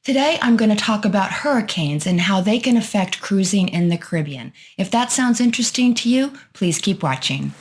Today, I'm going to talk about hurricanes and how they can affect cruising in the Caribbean. If that sounds interesting to you, please keep watching.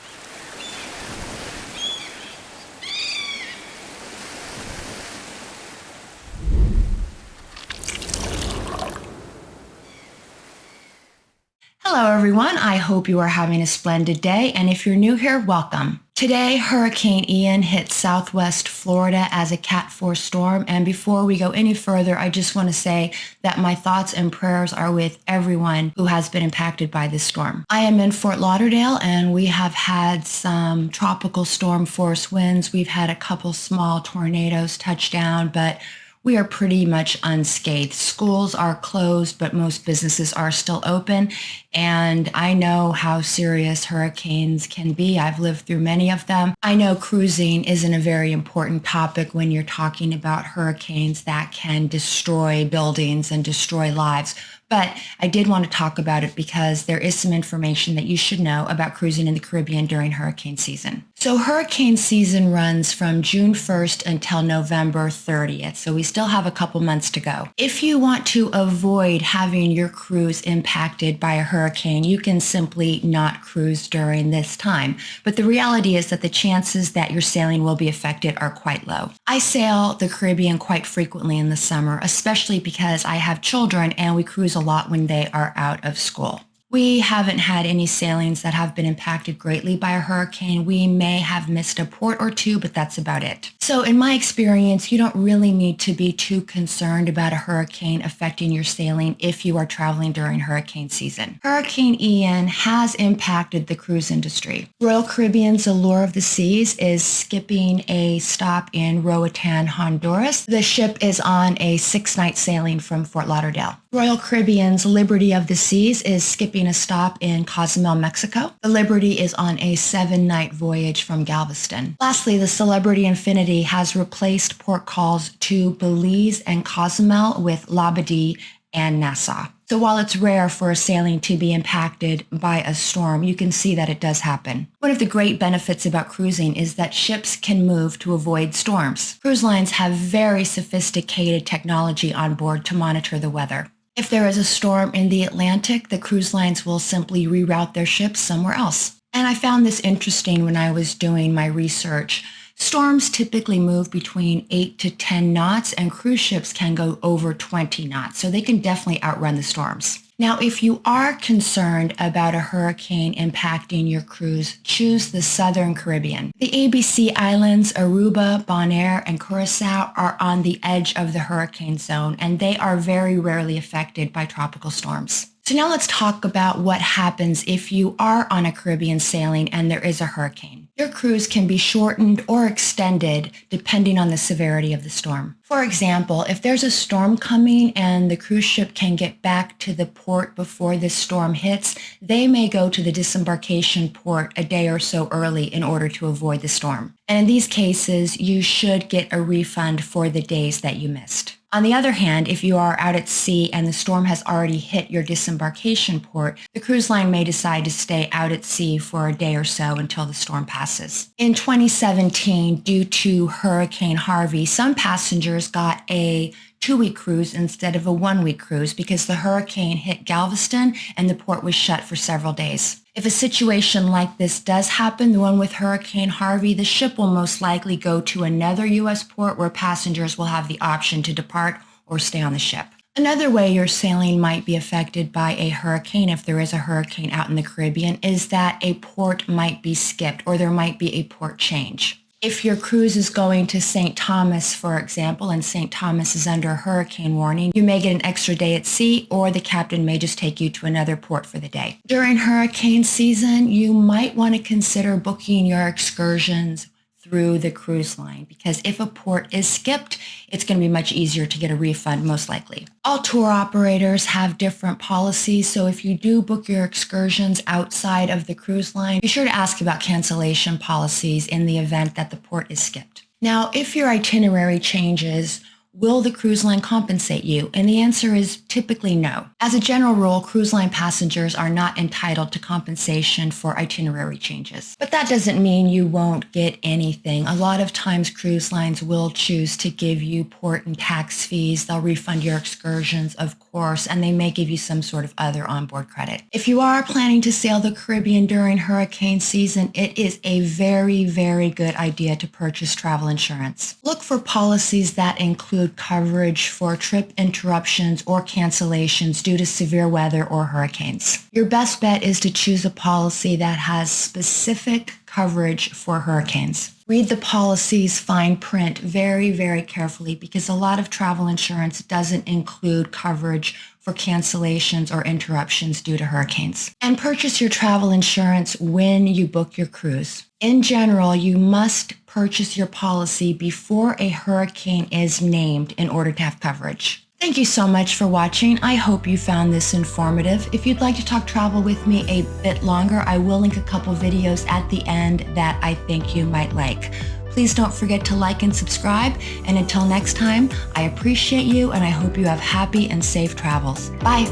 Hello, everyone. I hope you are having a splendid day, and if you're new here, welcome. Today, Hurricane Ian hit southwest Florida as a Cat 4 storm, and before we go any further, I just want to say that my thoughts and prayers are with everyone who has been impacted by this storm. I am in Fort Lauderdale, and we have had some tropical storm force winds. We've had a couple small tornadoes touch down, but we are pretty much unscathed. Schools are closed, but most businesses are still open. And I know how serious hurricanes can be. I've lived through many of them. I know cruising isn't a very important topic when you're talking about hurricanes that can destroy buildings and destroy lives. But I did want to talk about it because there is some information that you should know about cruising in the Caribbean during hurricane season. So hurricane season runs from June 1st until November 30th. So we still have a couple months to go. If you want to avoid having your cruise impacted by a hurricane, you can simply not cruise during this time. But the reality is that the chances that your sailing will be affected are quite low. I sail the Caribbean quite frequently in the summer, especially because I have children and we cruise a lot when they are out of school. We haven't had any sailings that have been impacted greatly by a hurricane. We may have missed a port or two, but that's about it. So in my experience, you don't really need to be too concerned about a hurricane affecting your sailing if you are traveling during hurricane season. Hurricane Ian has impacted the cruise industry. Royal Caribbean's Allure of the Seas is skipping a stop in Roatan, Honduras. The ship is on a 6-night sailing from Fort Lauderdale. Royal Caribbean's Liberty of the Seas is skipping a stop in Cozumel, Mexico. The Liberty is on a 7-night voyage from Galveston. Lastly, the Celebrity Infinity has replaced port calls to Belize and Cozumel with Labadee and Nassau. So while it's rare for a sailing to be impacted by a storm, you can see that it does happen. One of the great benefits about cruising is that ships can move to avoid storms. Cruise lines have very sophisticated technology on board to monitor the weather. If there is a storm in the Atlantic, the cruise lines will simply reroute their ships somewhere else. And I found this interesting when I was doing my research. Storms typically move between 8 to 10 knots, and cruise ships can go over 20 knots, so they can definitely outrun the storms. Now, if you are concerned about a hurricane impacting your cruise, choose the Southern Caribbean. The ABC Islands, Aruba, Bonaire, and Curacao are on the edge of the hurricane zone, and they are very rarely affected by tropical storms. So now let's talk about what happens if you are on a Caribbean sailing and there is a hurricane. Your cruise can be shortened or extended depending on the severity of the storm. For example, if there's a storm coming and the cruise ship can get back to the port before this storm hits, they may go to the disembarkation port a day or so early in order to avoid the storm. And in these cases, you should get a refund for the days that you missed. On the other hand, if you are out at sea and the storm has already hit your disembarkation port, the cruise line may decide to stay out at sea for a day or so until the storm passes. In 2017, due to Hurricane Harvey, some passengers got a 2-week cruise instead of a 1-week cruise because the hurricane hit Galveston and the port was shut for several days. If a situation like this does happen, the one with Hurricane Harvey, the ship will most likely go to another U.S. port where passengers will have the option to depart or stay on the ship. Another way your sailing might be affected by a hurricane, if there is a hurricane out in the Caribbean, is that a port might be skipped or there might be a port change. If your cruise is going to St. Thomas, for example, and St. Thomas is under a hurricane warning, you may get an extra day at sea, or the captain may just take you to another port for the day. During hurricane season, you might want to consider booking your excursions through the cruise line, because if a port is skipped, it's going to be much easier to get a refund, most likely. All tour operators have different policies, so if you do book your excursions outside of the cruise line, be sure to ask about cancellation policies in the event that the port is skipped. Now, if your itinerary changes Will the cruise line compensate you? And the answer is typically no. As a general rule, cruise line passengers are not entitled to compensation for itinerary changes. But that doesn't mean you won't get anything. A lot of times cruise lines will choose to give you port and tax fees. They'll refund your excursions, of course, and they may give you some sort of other onboard credit. If you are planning to sail the Caribbean during hurricane season, it is a very, very good idea to purchase travel insurance. Look for policies that include coverage for trip interruptions or cancellations due to severe weather or hurricanes. Your best bet is to choose a policy that has specific coverage for hurricanes. Read the policy's fine print very, very carefully because a lot of travel insurance doesn't include coverage for cancellations or interruptions due to hurricanes. And purchase your travel insurance when you book your cruise. In general, you must purchase your policy before a hurricane is named in order to have coverage. Thank you so much for watching. I hope you found this informative. If you'd like to talk travel with me a bit longer, I will link a couple videos at the end that I think you might like. Please don't forget to like and subscribe. And until next time, I appreciate you and I hope you have happy and safe travels. Bye.